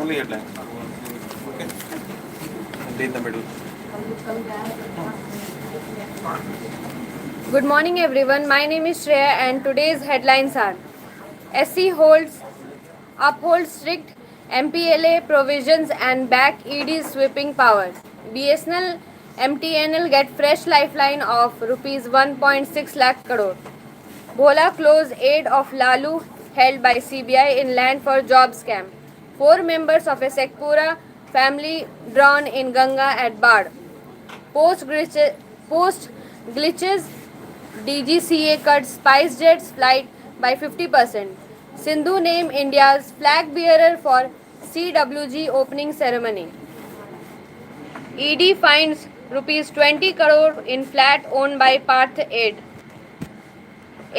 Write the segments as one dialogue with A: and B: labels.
A: Only headline. Okay. And in the middle.
B: Good morning everyone. My name is Shreya and today's headlines are: SC upholds strict MPLA provisions and back ED sweeping power. BSNL MTNL get fresh lifeline of rupees 1.6 lakh crore. Bhola close aid of Lalu held by CBI in land for job scam. 4 members of a Sekpura family drawn in Ganga at Bad. Post glitches, DGCA cut SpiceJet's flight by 50%. Sindhu named India's flag bearer for CWG opening ceremony. ED finds rupees 20 crore in flat owned by Parth Aid.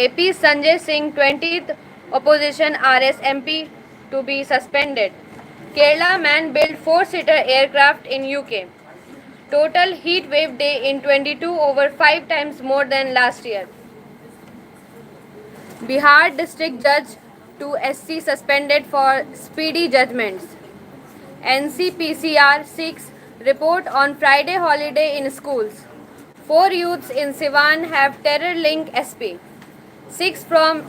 B: AP's Sanjay Singh 20th opposition RSMP to be suspended. Kerala man built 4-seater aircraft in UK. Total heat wave day in 22 over 5 times more than last year. Bihar district judge to SC suspended for speedy judgments. NCPCR seeks report on Friday holiday in schools. 4 youths in Siwan have terror link SP. 6 from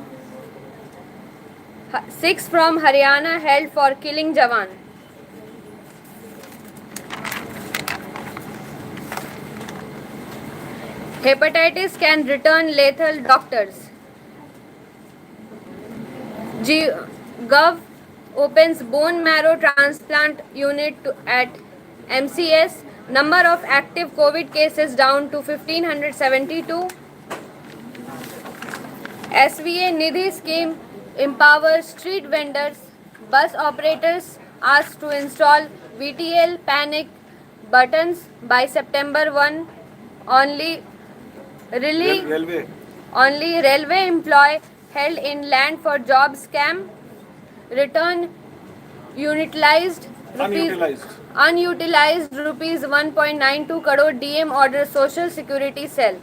B: Haryana held for killing Jawan. Hepatitis can return lethal, doctors. Gov opens bone marrow transplant unit at MCS. Number of active COVID cases down to 1572. SVA Nidhi scheme empowers street vendors. Bus operators asked to install VTL panic buttons by September 1. Only railway employee held in land for job scam. Return unutilized rupees 1.92 crore DM order Social Security cell.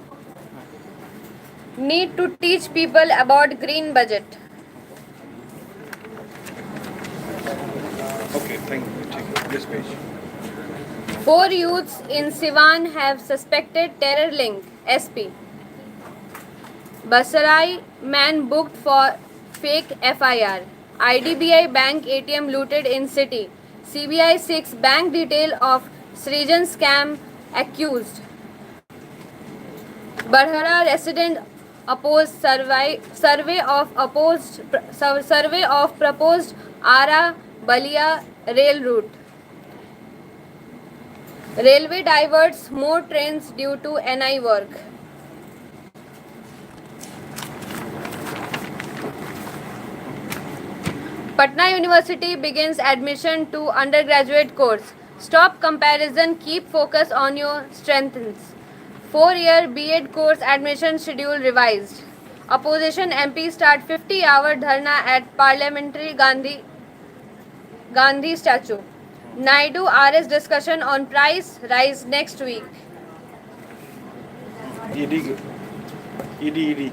B: Need to teach people about green budget.
A: Okay, thank you. Take it. This page.
B: 4 youths in Siwan have suspected terror link. SP. Basarai man booked for fake FIR. IDBI bank ATM looted in city. CBI seeks bank detail of Srijan scam accused. Badhara resident opposed survey of proposed Ara Balia rail route. Railway diverts more trains due to NI work. Patna University begins admission to undergraduate course. Stop comparison, keep focus on your strengths. 4-year B.Ed course admission schedule revised. Opposition MP start 50-hour dharna at Parliamentary Gandhi statue. Naidu RS discussion on price rise next week.
A: ED.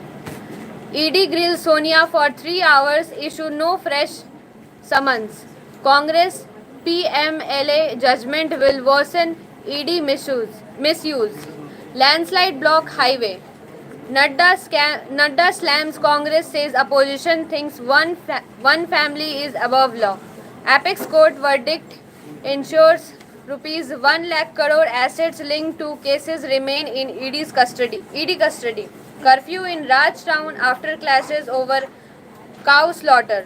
B: ED grills Sonia for 3 hours, issue no fresh summons. Congress PMLA judgment will worsen ED misuse. Landslide block highway. Nadda slams Congress, says opposition thinks one family is above law. Apex court verdict ensures rupees 1 lakh crore assets linked to cases remain in ED custody. Curfew in Rajtown after clashes over cow slaughter.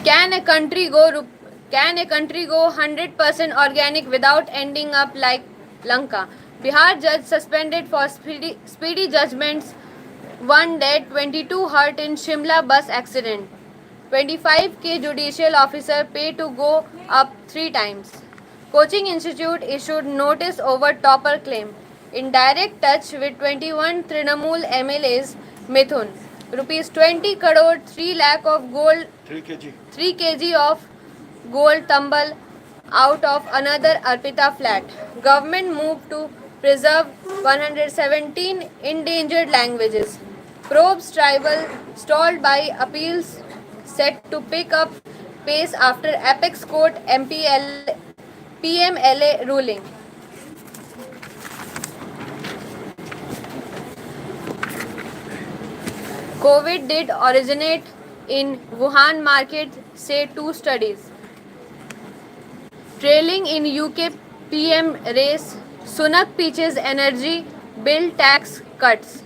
B: Can a country go 100% organic without ending up like Lanka? Bihar judge suspended for speedy judgments. 1 dead, 22 hurt in Shimla bus accident. 25k judicial officer pay to go up 3 times. Coaching institute issued notice over topper claim. In direct touch with 21 Trinamool MLAs, Mithun. Rupees 20 crore, 3 lakh of gold, 3 kg of gold tumble out of another Arpita flat. Government moved to preserve 117 endangered languages. Probe's trial stalled by appeals set to pick up pace after Apex Court PMLA ruling. COVID did originate in Wuhan market, say two studies. Trailing in UK PM race, Sunak pitches energy bill tax cuts.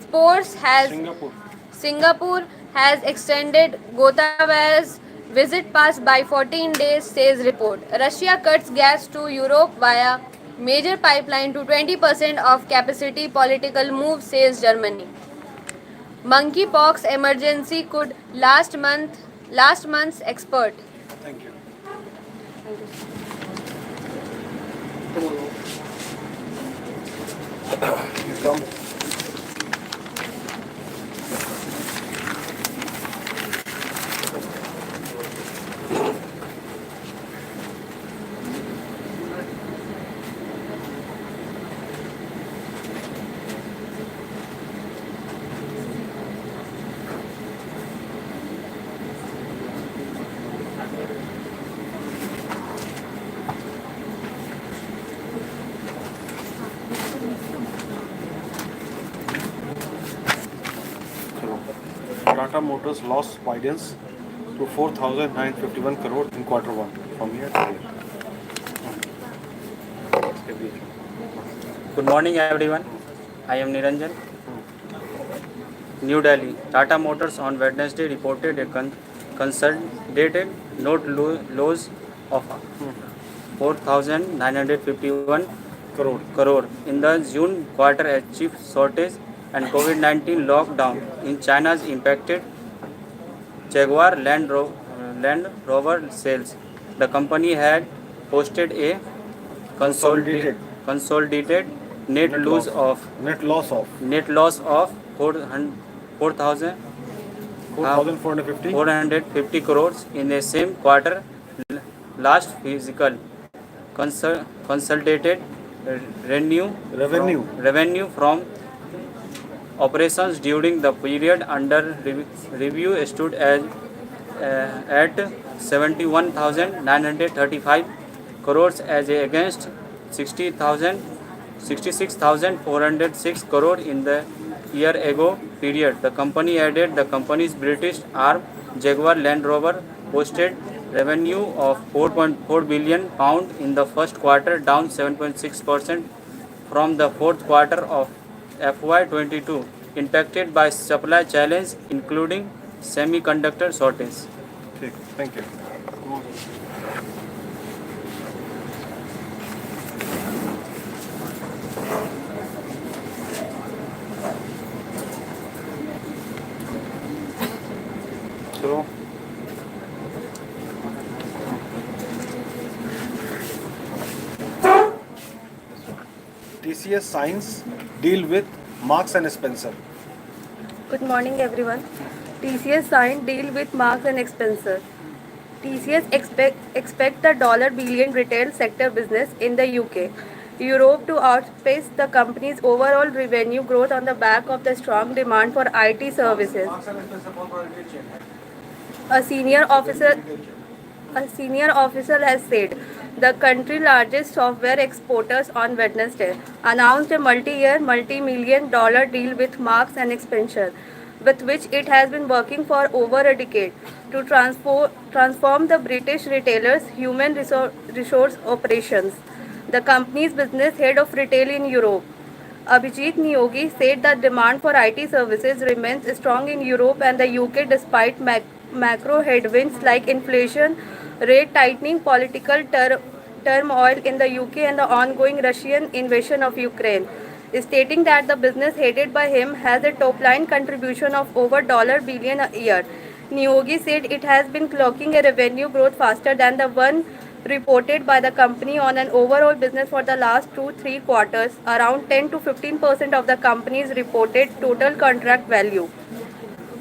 B: Sports has
A: Singapore.
B: Singapore has extended Gotabaya's visit pass by 14 days, says report. Russia cuts gas to Europe via major pipeline to 20% of capacity. Political move, says Germany. Monkeypox emergency could last month's expert.
A: Thank you. You come. Tata Motors loss widens to 4,951 crore in quarter one. From here to here.
C: Good morning, everyone. I am Niranjan. New Delhi. Tata Motors on Wednesday reported a consolidated net loss of 4,951 crore in the June quarter as chip shortage and COVID-19 lockdown in China's impacted Jaguar Land Rover sales. The company had posted a consolidated net loss of 4,450 crores in the same quarter last fiscal. Consolidated revenue from operations during the period under review stood at 71,935 crores as against 66,406 crore in the year ago period. The company added the company's British arm Jaguar Land Rover posted revenue of £4.4 billion in the first quarter, down 7.6% from the fourth quarter of FY22, impacted by supply challenge including semiconductor shortage.
A: Thank you. So, TCS signs deal with Marks and Spencer.
D: Good morning, everyone. TCS signed deal with Marks and Spencer. TCS expect the $1 billion retail sector business in the UK, Europe to outpace the company's overall revenue growth on the back of the strong demand for IT services. A senior officer has said the country's largest software exporters on Wednesday announced a multi-year, multi-million dollar deal with Marks and Spencer, with which it has been working for over a decade to transform the British retailer's human resource operations. The company's business head of retail in Europe, Abhijit Niyogi, said that demand for IT services remains strong in Europe and the UK despite macro headwinds like inflation, rate tightening, political turmoil in the UK, and the ongoing Russian invasion of Ukraine, stating that the business headed by him has a top-line contribution of over $1 billion a year. Niyogi said it has been clocking a revenue growth faster than the one reported by the company on an overall business for the last 2-3 quarters. Around 10 to 15% of the company's reported total contract value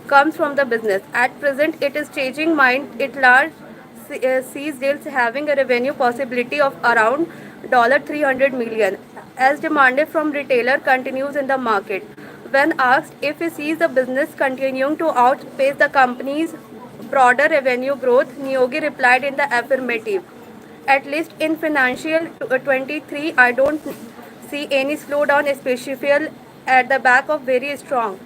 D: comes from the business. At present, it is changing mind. It large sees deals having a revenue possibility of around $300 million, as demanded from retailer continues in the market. When asked if he sees the business continuing to outpace the company's broader revenue growth, Niyogi replied in the affirmative. At least in financial 23, I don't see any slowdown, especially at the back of very strong.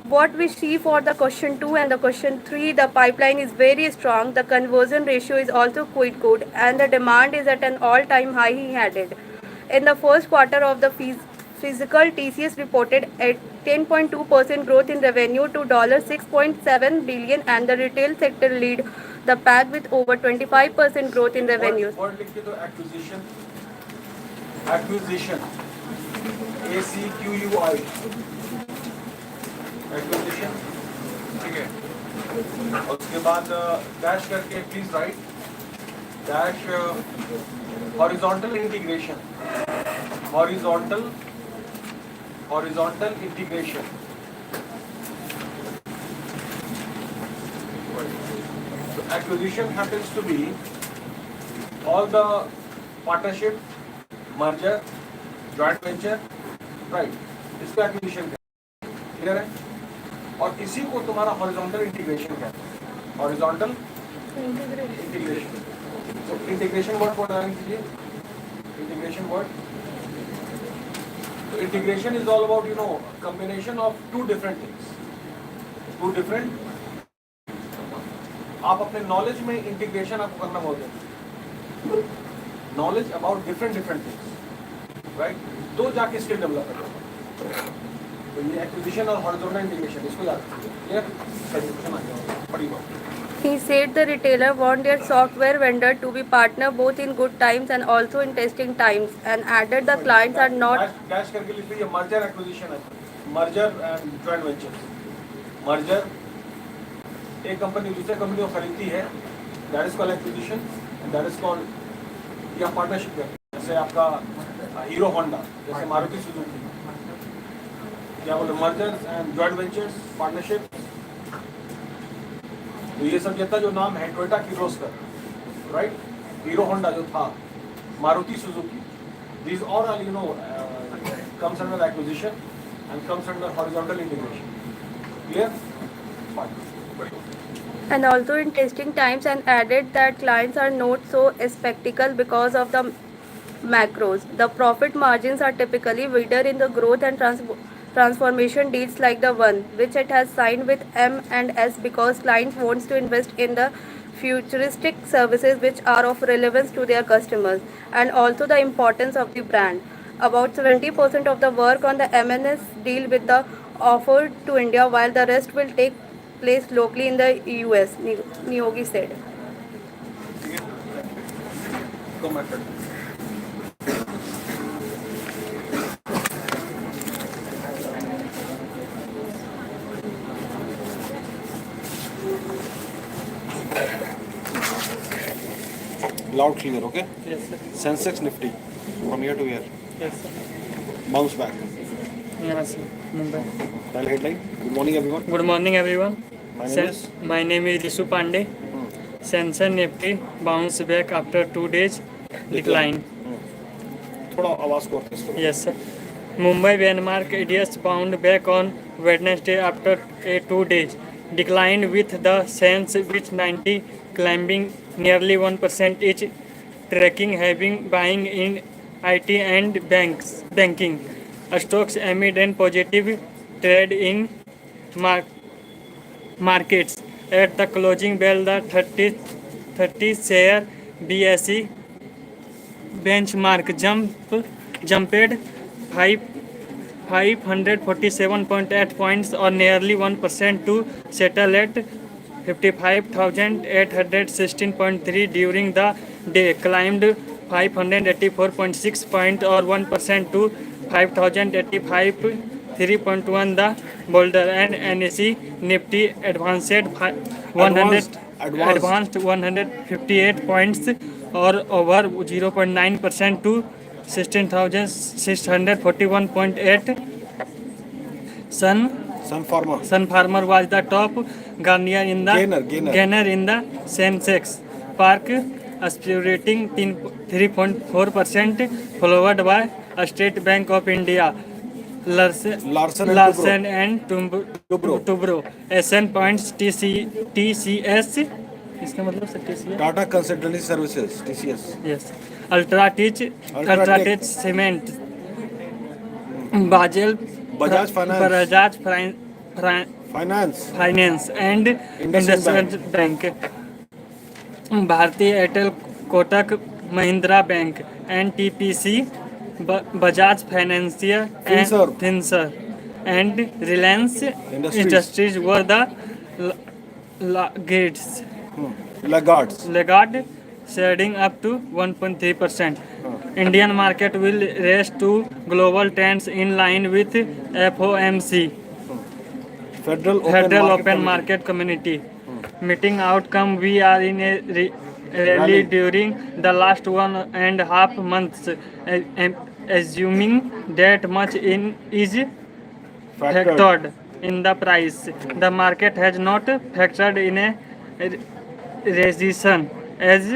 D: What we see for the question 2 and the question 3, the pipeline is very strong, the conversion ratio is also quite good, and the demand is at an all-time high, he added. In the first quarter of the physical, TCS reported a 10.2% growth in revenue to $6.7 billion, and the retail sector lead the pack with over 25% growth in revenues.
A: Word लिख के तो acquisition, acquisition, ACQUI, acquisition, ठीक है. और उसके बाद dash करके please write dash horizontal integration, horizontal integration. So acquisition happens to be all the partnership, merger, joint venture, right? इसको acquisition कहते हैं, clear है? और इसी को तुम्हारा horizontal integration कहते हैं, horizontal integration. So integration word को डालने कीजिए, integration word. So integration is all about combination of two different things, two different. आप अपने नॉलेज में इंटीग्रेशन आपको करना बोलते हैं, knowledge about different things, right? तो जाके स्किल डेवलप करें. तो ये एक्विजिशन और हॉरिजॉन्टल इंटीग्रेशन, इसको याद रखिए. क्लियर? क्वेश्चन आ गया, पढ़ी बात.
D: He said the retailer want their software vendor to be partner both in good times and also in testing times, and added the clients are not.
A: Dash करके लिख लीजिए, merger acquisition है, merger and joint venture. Merger, एक company दूसरे company को खरीदती है, that is called acquisition, and that is called या पार्टनरशिप है. जैसे आपका हीरो होंडा, जैसे मारुति सुजुकी, क्या बोले, mergers and joint ventures, partnership. तो ये सब जितना जो नाम है, Toyota Kirloskar, right, hero Honda जो था, Maruti Suzuki, these all are comes under acquisition and comes under horizontal integration. Clear? Fine.
D: And also in testing times, and added that clients are not so skeptical because of the macros. The profit margins are typically wider in the growth and transformation deals like the one which it has signed with M&S, because clients wants to invest in the futuristic services which are of relevance to their customers, and also the importance of the brand. About 70% of the work on the M&S deal with the offer to India, while the rest will take place locally in the US, Niyogi said.
A: Go method. Loud, clear, okay?
E: Yes, sir.
A: Sensex Nifty from year to year.
E: Yes, sir.
A: Bounce back.
E: Yes, sir. Mumbai.
A: Dial headline. Good morning, everyone.
E: Good morning, everyone.
A: My name is.
E: My name is Rishu Pandey. Sensor Nifty bounce back after 2 days decline.
A: थोड़ा आवाज को तेज करो.
E: Yes, sir. Mumbai benchmark ADS bound back on Wednesday after a 2 days decline, with the sense which 90 climbing nearly 1% each, tracking having buying in IT and banking. Stocks amid and positive trade in markets. At the closing bell, the 30 share BSc benchmark jumped 547.8 points, or nearly 1%, to settle at 55,816.3 during the day. Climbed 584.6 points, or 1%, to 5,085.3.1 the boulder, and NSE Nifty advanced 158 points, or over 0.9%, to 16,641.8. Sun Farmer was the top gainer in the Sensex, Park aspirating 3.4%, followed by State Bank of India Larsen and
A: Tubro.
E: Tubro. SN Points TCS. इसका मतलब sir TCS?
A: Tata Consultancy Services, TCS.
E: Yes. Ultratech Cement.
A: Bajaj Finance.
E: Finance and Industrial Bank. Bharti Airtel Kotak Mahindra Bank NTPC Bajaj Financier and Finserv and Reliance Industries were the laggards. Laggard shading up to 1.3%. Indian market will race to global trends in line with FOMC. Federal Open Market Community. Meeting outcome, we are in a rally during the last 1.5 months, assuming that much is factored in the price. The market has not factored in a recession as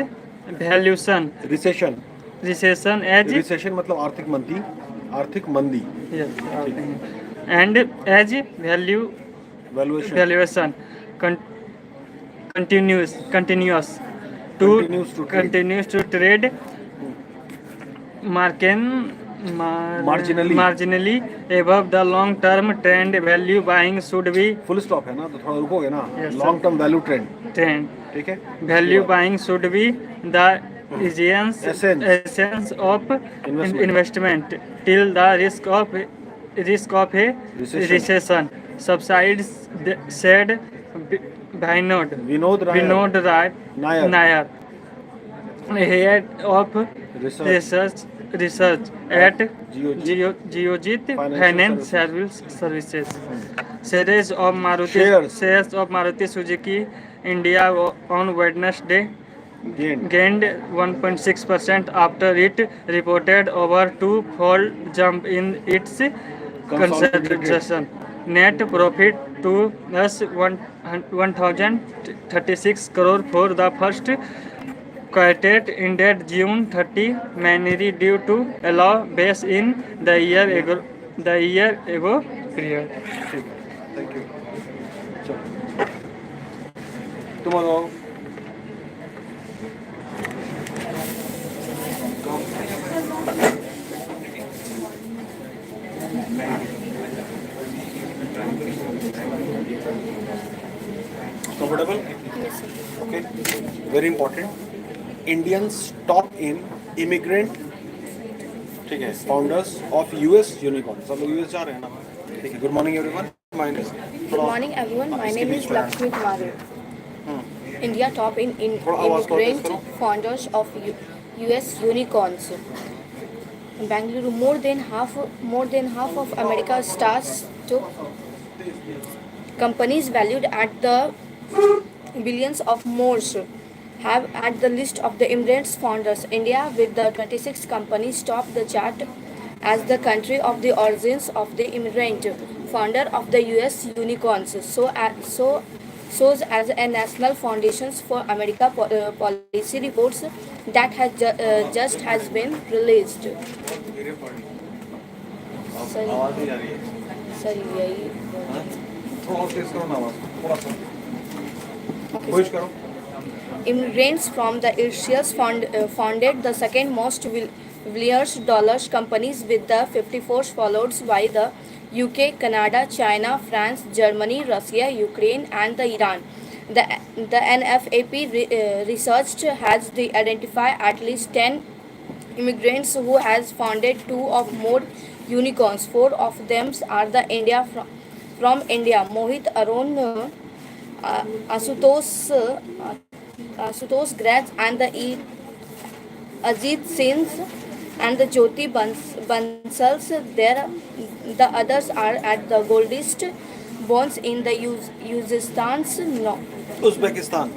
E: valuation.
A: Recession
E: As
A: मतलब आर्थिक मंदी.
E: yes, and as valuation continues to trade marginally above the long term trend value. Buying should be
A: full stop है ना, तो थोड़ा रुकोगे ना.
E: Yes, sir.
A: Long term value trend. ठीक है.
E: value buying should be the essence of investment till the risk of a recession subsides, said Vinod Rai Nair, head of research at Geojit Finance Services. Shares of Maruti Suzuki India on Wednesday gained 1.6% after it reported over two-fold jump in its consolidation. Net profit to us 1,036 crore for the first quarter ended June 30, mainly due to a low base in the year ago period.
A: Thank you. तुम आ जाओ. Comfortable?
B: Yes, sir.
A: Okay. Very important. Indians top in immigrant, ठीक है, founders of US unicorn. सब लोग US जा रहे हैं ना. ठीक है. Good morning everyone. My name is.
F: Good morning, everyone. My name is Lakshmi Kumari. India top in
A: थोड़ा आवाज को तेज
F: immigrant
A: करो.
F: founders of U.S. unicorns. Bangalore, more than half of America's stars to companies valued at the billions of more have at the list of the immigrants founders. India, with the 26 companies, topped the chart as the country of the origins of the immigrant founder of the U.S. unicorns. Shows as a National Foundations for America policy reports that just has been released. Sorry, यही.
A: थोड़ा और तेज करो ना आवाज. थोड़ा सा. कोशिश करो.
F: Immigrants from the Asia founded the second most billions dollars companies with the 54 followed by the UK, Canada, China, France, Germany, Russia, Ukraine and the Iran. The NFAP research has identified at least 10 immigrants who has founded 2 or more unicorns. 4 of them are the from India. Mohit Arun, Asutosh Graj and the Ajit Singhs and the Jyoti Bansals. The others are at the Goldest bonds in the Uzbekistan's
A: Uzbekistan.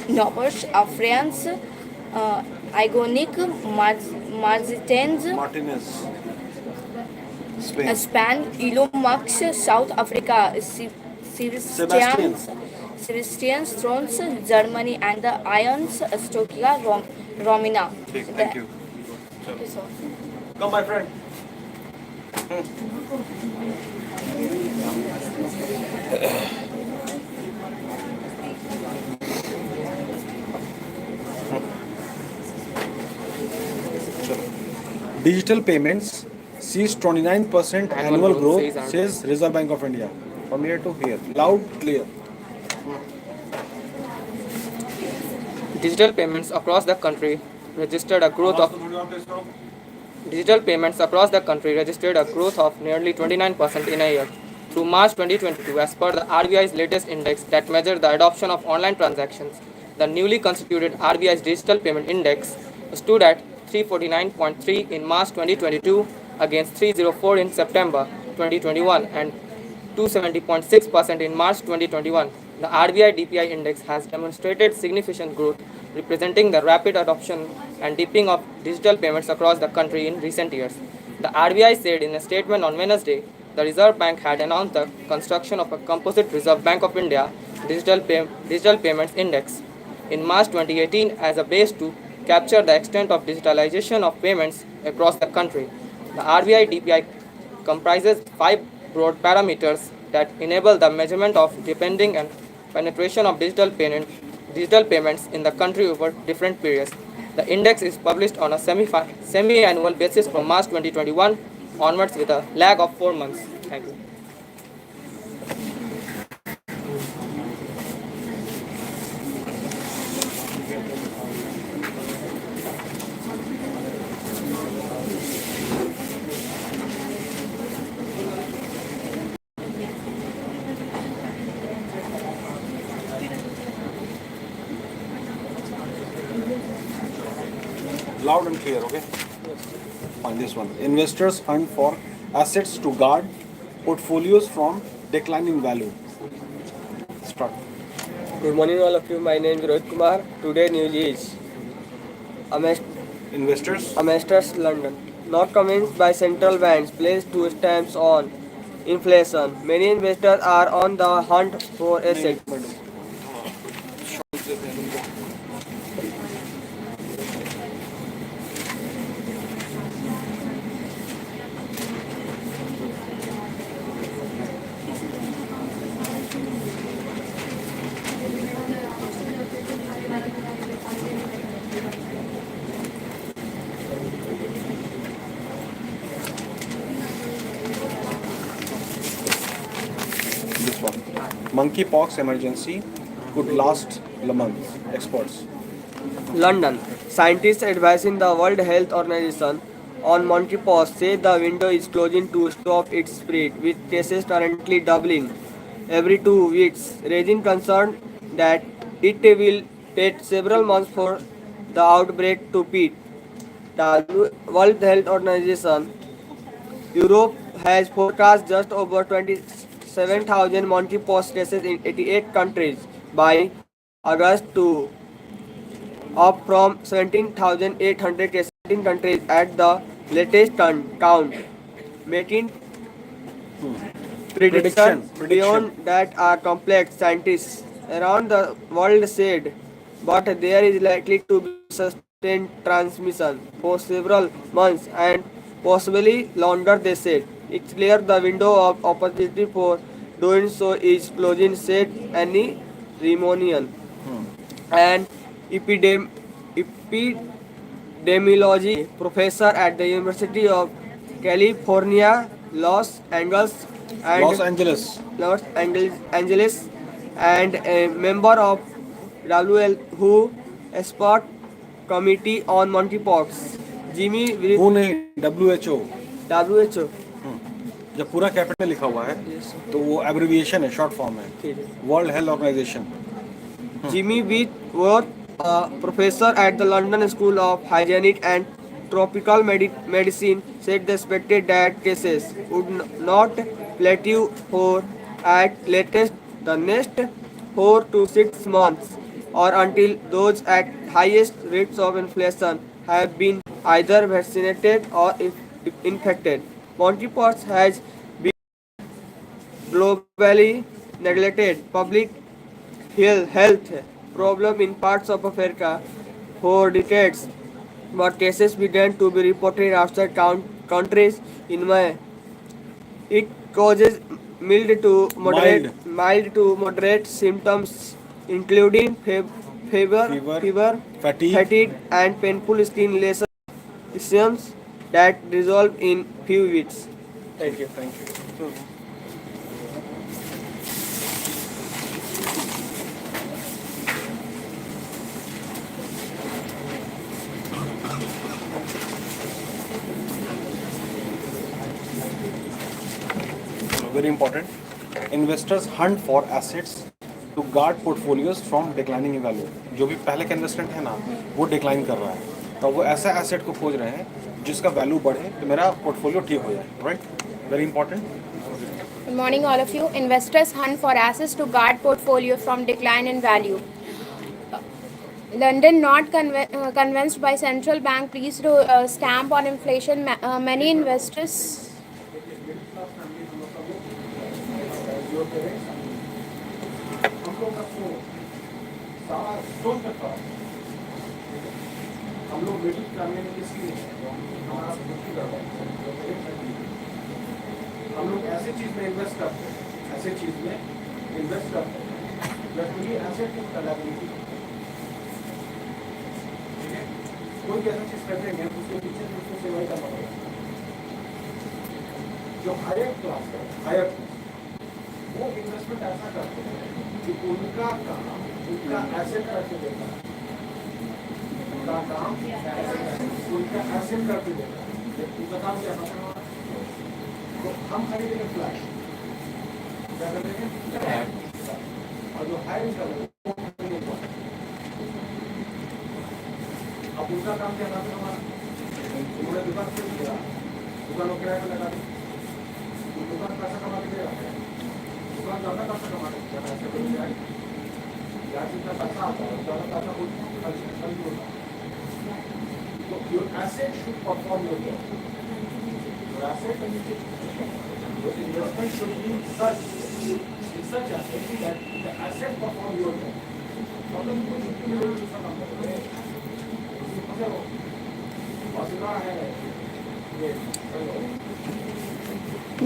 F: Nobbers, France, Igonic, Martinez, Spain, Elon Musk, South Africa, Christians, Thrones, Germany, and the Ions Stokia Romina.
A: Thank you.
F: Thank you, sir.
A: Come, my friend. Digital payments sees 29% annual growth, says Reserve Bank of India. From here to here. Loud, clear.
G: Digital payments across the country registered a growth of nearly 29% in a year. Through March 2022, as per the RBI's latest index that measured the adoption of online transactions, the newly constituted RBI's Digital Payment Index stood at 349.3 in March 2022 against 304 in September 2021 and 270.6% in March 2021. The RBI DPI index has demonstrated significant growth, representing the rapid adoption and deepening of digital payments across the country in recent years. The RBI said in a statement on Wednesday, the Reserve Bank had announced the construction of a composite Reserve Bank of India Digital Payments Index in March 2018 as a base to capture the extent of digitalization of payments across the country. The RBI DPI comprises 5 broad parameters that enable the measurement of depending and penetration of digital payments in the country over different periods. The index is published on a semi-annual basis from March 2021 onwards with a lag of 4 months. Thank you.
A: Loud and clear, okay? On this one. Investors hunt for assets to guard portfolios from declining value. Start.
H: Good morning, all of you. My name is Rohit Kumar. Today news is
A: Investors.
H: London. Not convinced by central banks placed two stamps on inflation. Many investors are on the hunt for assets.
A: This one. Monkeypox emergency could last a month. Experts.
H: London. Scientists advising the World Health Organization on monkeypox say the window is closing to stop its spread, with cases currently doubling every 2 weeks, raising concern that it will take several months for the outbreak to peak. The World Health Organization Europe has forecast just over 27,000 monkeypox cases in 88 countries by August to up from 17,800 cases in countries at the latest count, making predictions beyond that are complex. Scientists around the world said, but there is likely to be sustained transmission for several months and possibly longer, they said. It's clear the window of opportunity for doing so is closing, said Annie Rimonian, an epidemiology professor at the University of California, Los Angeles, and a member of WHO expert committee on monkeypox. Jimmy
A: Who नहीं WHO.
H: WHO
A: जब पूरा capital लिखा हुआ है तो वो abbreviation है, short form है. World health organization.
H: Jimmy Whitworth, a professor at the London School of Hygienic and Tropical Medicine, said they expected that cases would not plateau for at latest the next 4 to 6 months, or until those at highest rates of inflation have been either vaccinated or infected. Monkeypox has been globally neglected. Public health problem in parts of Africa for decades, but cases began to be reported outside countries in May. It causes
A: Mild
H: mild to moderate symptoms, including
A: fever,
H: fever,
A: fatigue.
H: fatigue, and painful skin lesions that resolve in few weeks. Thank you.
A: Thank you. Very important. Investors hunt for assets to guard portfolios from declining in value. जो भी पहले का investment है ना वो decline कर रहा है तो वो ऐसा एसेट को खोज रहे हैं जिसका वैल्यू बढ़े तो मेरा पोर्टफोलियो ठीक हो जाए right very important
F: Good morning, all of you. Investors hunt for assets to guard portfolio from decline in value. London not convinced by central bank pleased to stamp on inflation. Many investors.
A: हम लोग middle family में किसकी हमारा मुक्ति करवाए हम लोग ऐसे चीज में इन्वेस्ट करते हैं ऐसे चीज में इन्वेस्ट करते हैं लटुली एसेट की कलाबिलिटी ठीक है कोई भी ऐसा चीज कर देंगे उसके पीछे उसको सेवाई करना पड़ेगा जो हायर क्लास है हायर वो इन्वेस्टमेंट ऐसा करते हैं कि उनका काम उनका एसेट करके देता है उनका काम उनका एसेट करके देता है उनका काम क्या है तो हम खरीदेंगे फ्लैट क्या करेंगे फ्लैट और जो हायर कर अब उनका काम क्या था हमारा उन्होंने दुकान खोल दिया दुकान को किराए पर लगा दी दुकान पैसा कमा के दे रहा है दुकान ज़्यादा पैसा कमा के जब ऐसे कोई जाए या जितना पैसा आता है ज़्यादा पैसा कोई खर्च होता है तो your asset should perform your job your asset your investment should be such asset that the asset perform your job. मतलब कोई छुट्टी नहीं होगी दूसरा काम करो पसीना है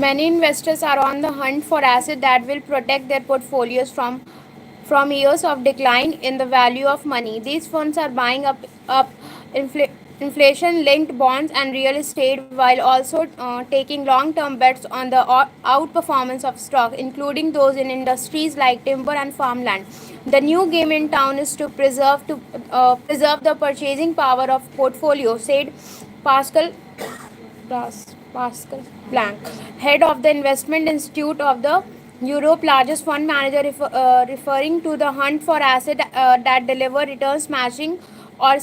F: Many investors are on the hunt for assets that will protect their portfolios from years of decline in the value of money. These funds are buying up inflation-linked bonds and real estate while also taking long-term bets on the outperformance of stock, including those in industries like timber and farmland. The new game in town is to preserve the purchasing power of portfolio, said Pascal Blanc, head of the Investment Institute of the Europe largest fund manager, referring to the hunt for assets that deliver returns matching or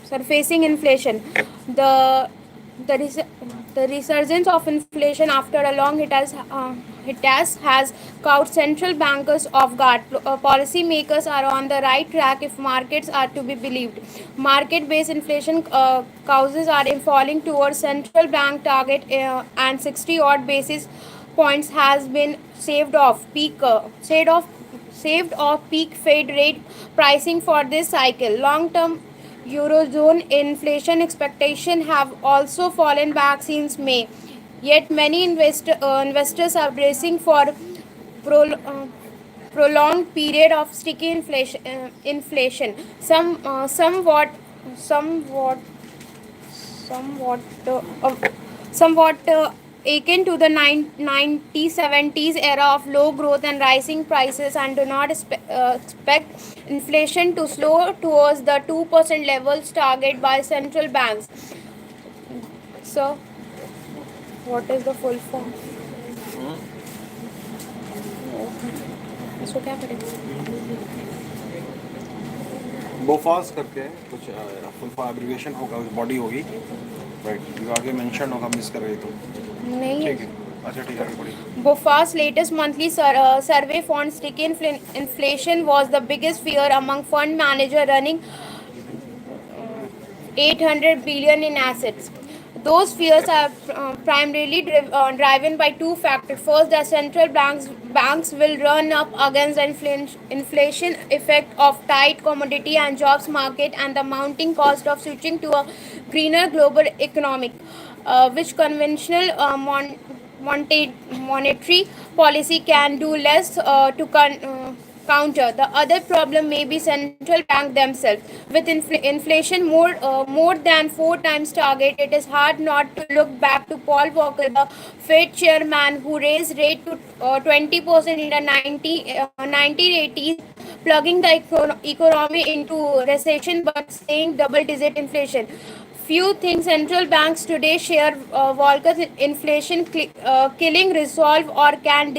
F: surfacing inflation. The resurgence of inflation after a long hiatus has caught central bankers off guard. Policy makers are on the right track if markets are to be believed. Market-based inflation causes are falling towards central bank target and 60-odd basis points has been saved off peak Fed rate pricing for this cycle. Long-term Eurozone inflation expectations have also fallen back since May. Yet many investors are bracing for prolonged period of sticky inflation. Somewhat akin to the 1970s era of low growth and rising prices, and do not expect inflation to slow towards the 2% levels targeted by central banks. So, what is the full form? इसको क्या करें?
A: बोफास करके कुछ full form abbreviation होगा body होगी right जो आगे mention होगा मिस कर रही तो
F: नहीं
A: ठीक है अच्छा ठीक है आगे बढ़िए
F: BOFA's latest monthly survey found sticky inflation was the biggest fear among fund managers running 800 billion in assets.
B: Those fears are primarily driven by two factors. First, the central banks will run up against the inflation effect of tight commodity and jobs market and the mounting cost of switching to a greener global economic, which conventional monetary policy can do less counter. The other problem may be central bank themselves. With inflation more than 4 times target, it is hard not to look back to Paul Volcker, the Fed chairman who raised rate to 20% in the 1980s, plugging the economy into recession but staying double-digit inflation. Few think central banks today share Volcker's inflation killing resolve or can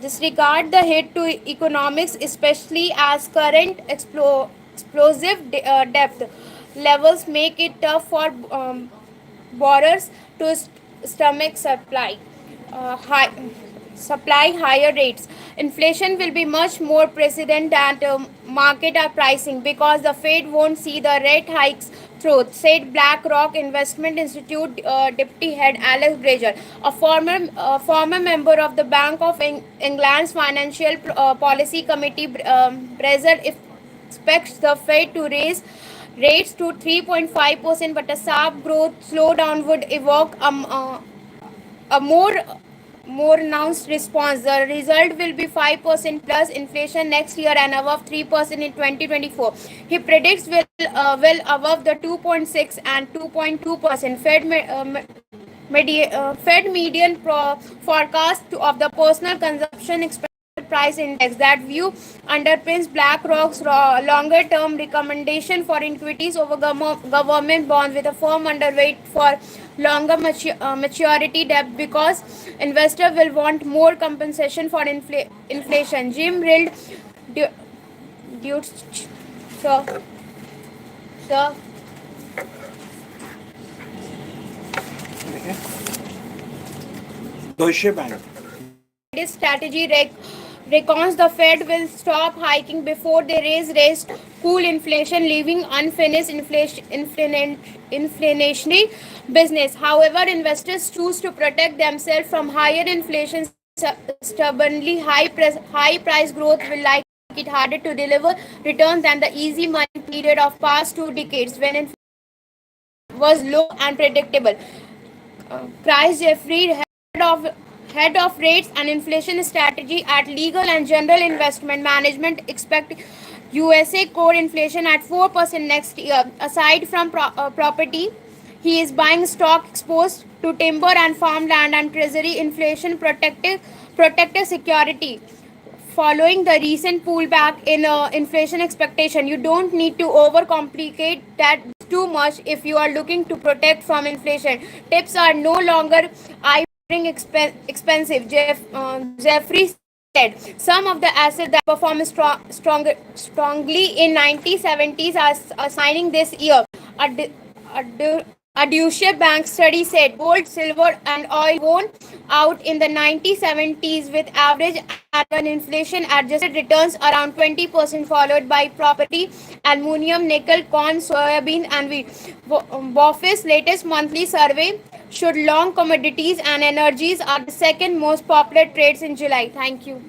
B: disregard the hit to economics, especially as current explosive debt levels make it tough for borrowers to stomach high, supply higher rates. Inflation will be much more precedent than market are pricing because the Fed won't see the rate hikes through, said BlackRock Investment Institute Deputy Head Alex Brazier, a former member of the Bank of England's Financial Policy Committee. Brazier expects the Fed to raise rates to 3.5%, but a sharp growth slowdown would evoke a more announced response. The result will be 5% plus inflation next year and above 3% in 2024. He predicts well above the 2.6 and 2.2% Fed median forecast of the personal consumption expected price index. That view underpins BlackRock's longer-term recommendation for equities over government bonds with a firm underweight for longer maturity debt because investors will want more compensation for inflation. Jim Rild, sir, sir.
A: Deutsche Bank.
B: This strategy reckons the Fed will stop hiking before they raise rates to cool inflation, leaving unfinished inflationary business. However, investors choose to protect themselves from higher inflation. Stubbornly high price growth will make it harder to deliver returns than the easy money period of past 2 decades when inflation was low and predictable. Chris Jeffrey, head of rates and inflation strategy at Legal and General Investment Management, expect USA core inflation at 4% next year. Aside from property, he is buying stock exposed to timber and farmland and treasury inflation protected security. Following the recent pullback in inflation expectation, you don't need to overcomplicate that too much if you are looking to protect from inflation. Tips are no longer expensive. Jeffrey said some of the assets that performed strongly in 1970s are signing this year. A Deutsche Bank study said gold, silver, and oil won out in the 1970s with average annual inflation adjusted returns around 20%, followed by property, aluminum, nickel, corn, soybean, and wheat. BOF's latest monthly survey showed long commodities and energies are the second most popular trades in July. Thank you.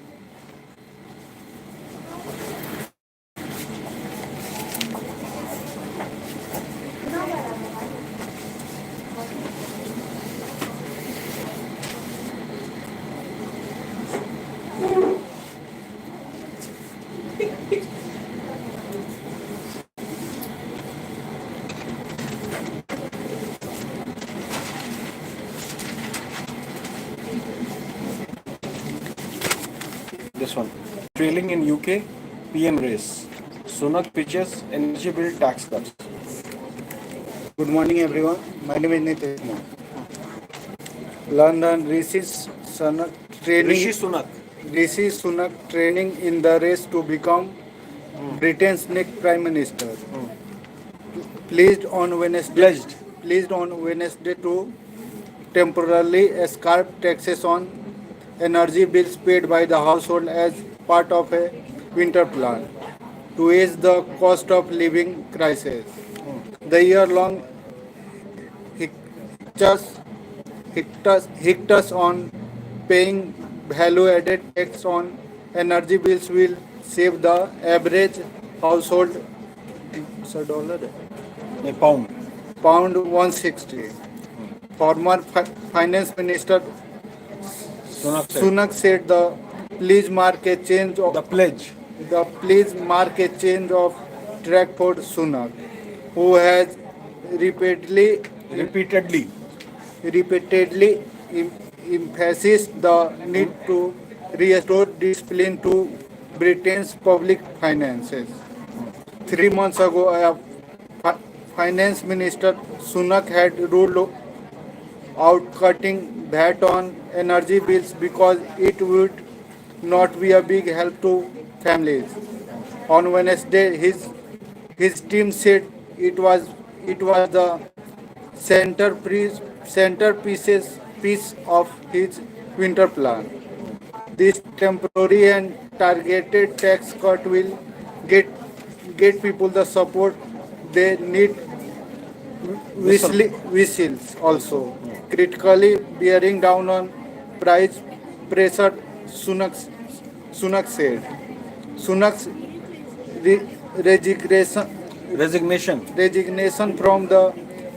A: This one. Trailing in UK, PM race. Sunak pitches energy bill tax cuts.
I: Good morning, everyone. My name is Nitish. London, Rishi Sunak training in the race to become Britain's next Prime Minister. Pleased on Wednesday to temporarily escape taxes on energy bills paid by the household as part of a winter plan to ease the cost of living crisis. The year-long hiccups on paying value-added tax on energy bills will save the average household $1
A: नहीं pound
I: pound 160. Former Finance Minister Sunak said the please mark a change of
A: the pledge
I: the please mark a change of track for Sunak, who has repeatedly
A: repeatedly
I: emphasized the need to restore discipline to Britain's public finances. 3 months ago, Finance Minister Sunak had ruled out cutting VAT on energy bills because it would not be a big help to families. On Wednesday, his team said it was the piece of his winter plan. This temporary and targeted tax cut will get people the support they need. Whistles also critically bearing down on price pressure. Sunak said. Sunak's resignation from the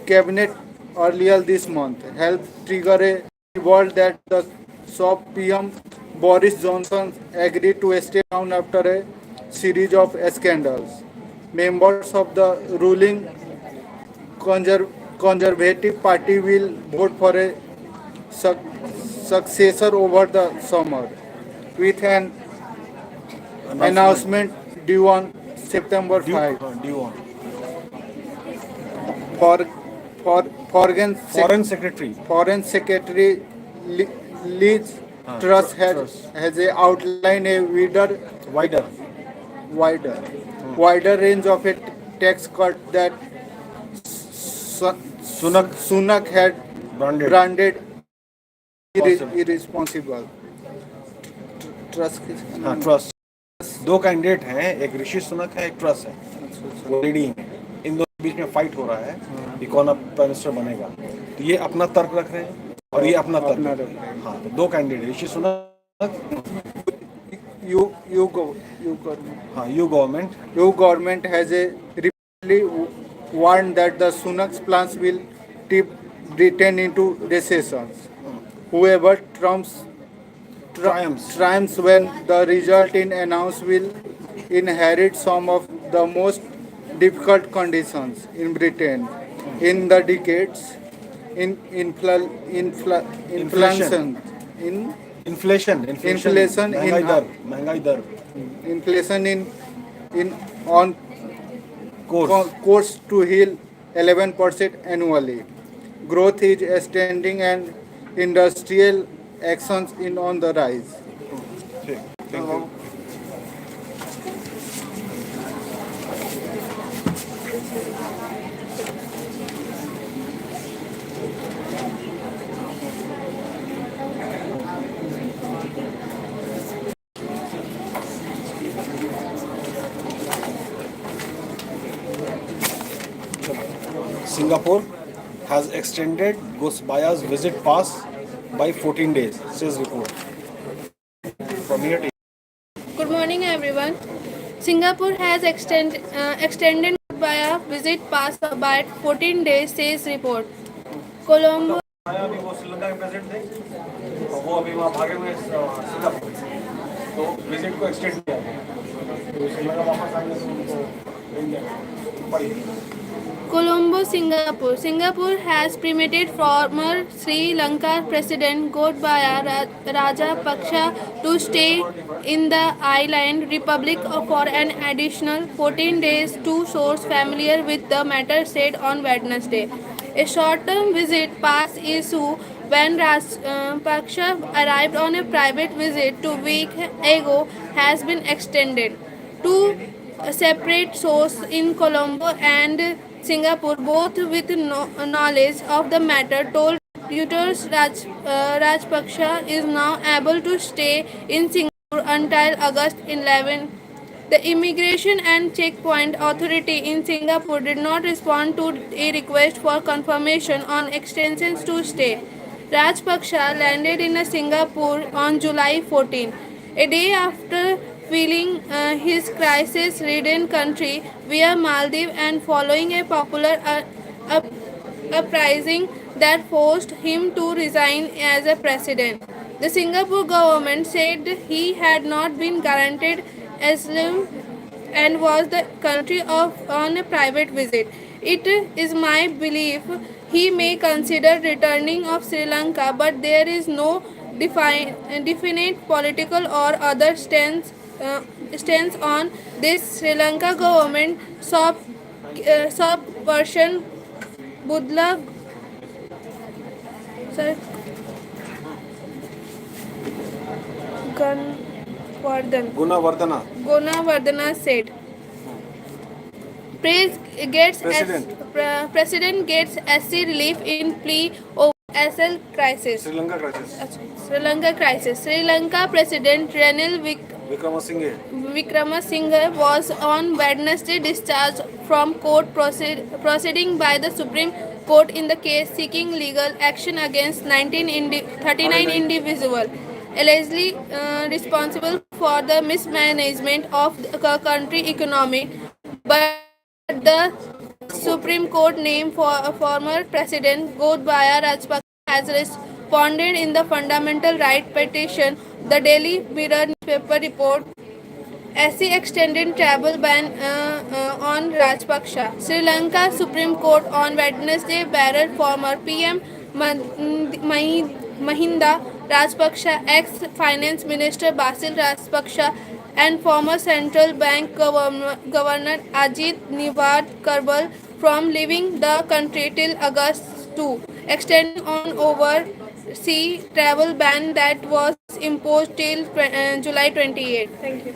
I: cabinet earlier this month helped trigger a revolt that the SOP PM Boris Johnson agreed to stay down after a series of scandals. Members of the ruling Conservative Party will vote for a successor over the summer, with an announcement due on September 5. Foreign Secretary Liz Truss has outlined a wider range of a tax cut that Sunak had branded irresponsible.
A: Trust दो candidate हैं, एक ऋषि सुनक है, एक trust है, वो leading है. इन दोनों के बीच में फाइट हो रहा है कि कौन अब प्राइम मिनिस्टर बनेगा. तो ये अपना तर्क रख रहे हैं और ये अपना तर्क रख रहे हैं. हाँ, तो दो candidate Rishi Sunak
I: Your government has repeatedly warned that the Sunak's plans will tip Britain into recessions. Whoever triumphs when the result in announce will inherit some of the most difficult conditions in Britain in the decades.
A: Inflation महंगाई दर
I: Inflation on course to heal 11% annually. Growth is extending and industrial actions on the rise.
A: Thank you. Singapore has extended Gosbaya's visit pass by 14 days, says report. From here to
J: Good morning, everyone. Singapore has extended Baya visit pass by 14 days, says report. Colombo.
A: अभी वो श्रीलंका के president थे, तो वो अभी वहाँ भागे हुए सिंगापुर, तो विजिट को एक्सटेंड किया गया. तो श्रीलंका वापस आएंगे तो उनको इंडिया पड़ी.
J: Colombo, Singapore. Singapore has permitted former Sri Lanka President Gotabaya Rajapaksa to stay in the island republic for an additional 14 days to source familiar with the matter said on Wednesday. A short-term visit pass issue when Rajapaksa arrived on a private visit 2 weeks ago has been extended. Two separate sources in Colombo and Singapore, both with knowledge of the matter, told Reuters Rajapaksa is now able to stay in Singapore until August 11, The Immigration and Checkpoint Authority in Singapore did not respond to a request for confirmation on extensions to stay. Rajpaksha landed in Singapore on July 14, a day after fleeing his crisis-ridden country via Maldives and following a popular up- uprising that forced him to resign as a president. The Singapore government said he had not been granted asylum and was the country of on a private visit. It is my belief he may consider returning of Sri Lanka, but there is no definite political or other stance on this. Sri Lanka government saw Persian Budla sorry,
A: Gunawardana.
J: Gunawardana said. President gets SC relief in plea over SL crisis.
A: Sri Lanka crisis.
J: Sri Lanka crisis. Sri Lanka President Ranil Wickremesinghe was on Wednesday discharged from court proceeding by the Supreme Court in the case seeking legal action against 39 individuals allegedly responsible for the mismanagement of the country economy. But the Supreme Court named for former President Gotabaya Rajapaksa has responded in the fundamental right petition. The Daily Mirror newspaper report SC extended travel ban on Rajpaksha. Sri Lanka Supreme Court on Wednesday barred former PM Mahinda Rajpaksha, ex-finance minister Basil Rajpaksha, and former central bank governor Ajit Nivard Karbal from leaving the country till August 2, extending on overseas travel ban that was imposed till July 28. Thank you.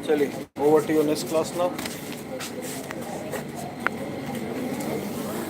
A: Chali, over to your next class now.